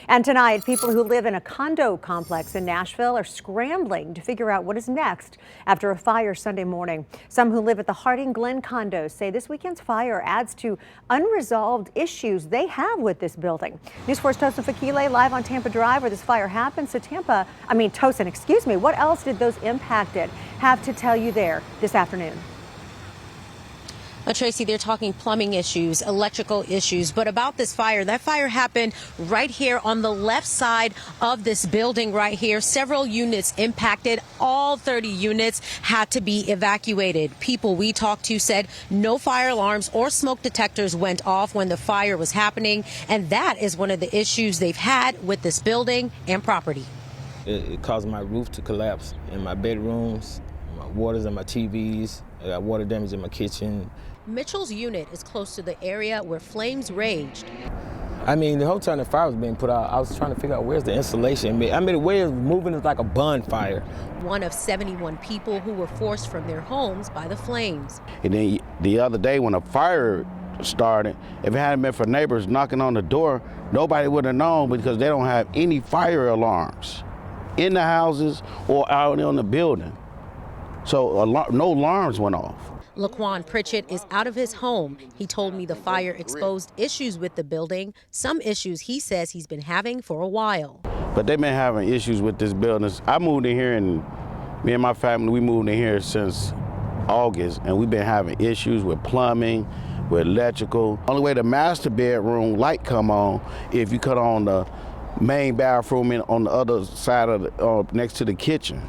And tonight, people who live in a condo complex in Nashville are scrambling to figure out what is next after a fire Sunday morning. Some who live at the Harding Glen condos say this weekend's fire adds to unresolved issues they have with this building. News 4's Tosin Fakile live on Tampa Drive where this fire happened. So Tosin, excuse me, what else did those impacted have to tell you there this afternoon? Tracy, they're talking plumbing issues, electrical issues, but about this fire, that fire happened right here on the left side of this building right here. Several units impacted. All 30 units had to be evacuated. People we talked to said no fire alarms or smoke detectors went off when the fire was happening. And that is one of the issues they've had with this building and property. It caused my roof to collapse in my bedrooms, my waters and my TVs. I got water damage in my kitchen. Mitchell's unit is close to the area where flames raged. I mean, the whole time the fire was being put out, I was trying to figure out where's the insulation. I mean, the way it was moving is like a bonfire. One of 71 people who were forced from their homes by the flames. And then the other day when a fire started, if it hadn't been for neighbors knocking on the door, nobody would have known because they don't have any fire alarms in the houses or out in the building. So no alarms went off. Laquan Pritchett is out of his home. He told me the fire exposed issues with the building, some issues he says he's been having for a while. But they've been having issues with this building. I moved in here, and me and my family, we moved in here since August, and we've been having issues with plumbing, with electrical. Only way the master bedroom light come on if you cut on the main bathroom on the other side of next to the kitchen.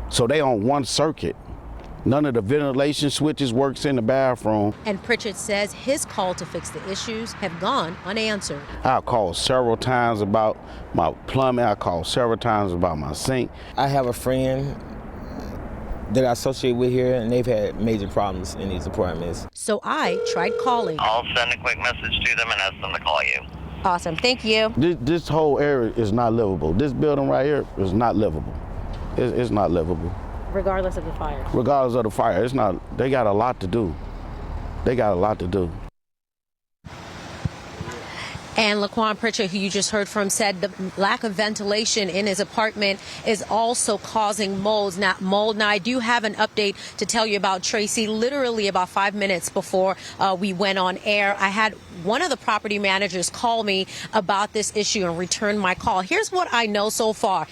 So they on one circuit. None of the ventilation switches works in the bathroom. And Pritchett says his call to fix the issues have gone unanswered. I called several times about my plumbing. I called several times about my sink. I have a friend that I associate with here, and they've had major problems in these apartments. So I tried calling. I'll send a quick message to them and ask them to call you. Awesome, thank you. This whole area is not livable. This building right here is not livable. It's not livable. Regardless of the fire? Regardless of the fire, it's not. They got a lot to do. They got a lot to do. And Laquan Pritchett, who you just heard from, said the lack of ventilation in his apartment is also causing mold. Now, I do have an update to tell you about, Tracy. Literally about 5 minutes before we went on air, I had one of the property managers call me about this issue and return my call. Here's what I know so far.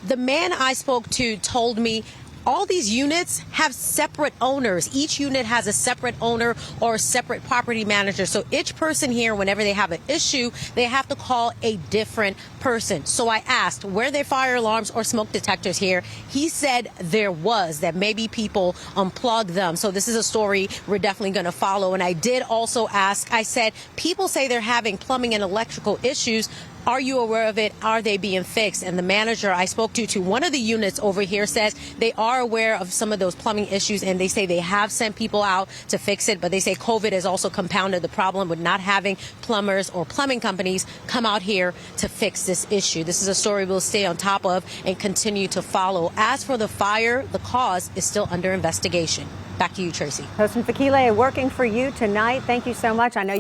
The man I spoke to told me all these units have separate owners. Each unit has a separate owner or a separate property manager. So each person here, whenever they have an issue, they have to call a different person. So I asked, were there fire alarms or smoke detectors here? He said there was, that maybe people unplugged them. So this is a story we're definitely going to follow. And I did also ask, I said, people say they're having plumbing and electrical issues. Are you aware of it? Are they being fixed? And the manager I spoke to one of the units over here says they are aware of some of those plumbing issues, and they say they have sent people out to fix it. But they say COVID has also compounded the problem with not having plumbers or plumbing companies come out here to fix this issue. This is a story we'll stay on top of and continue to follow. As for the fire, the cause is still under investigation. Back to you, Tracy. Tosin Fakile working for you tonight. Thank you so much. I know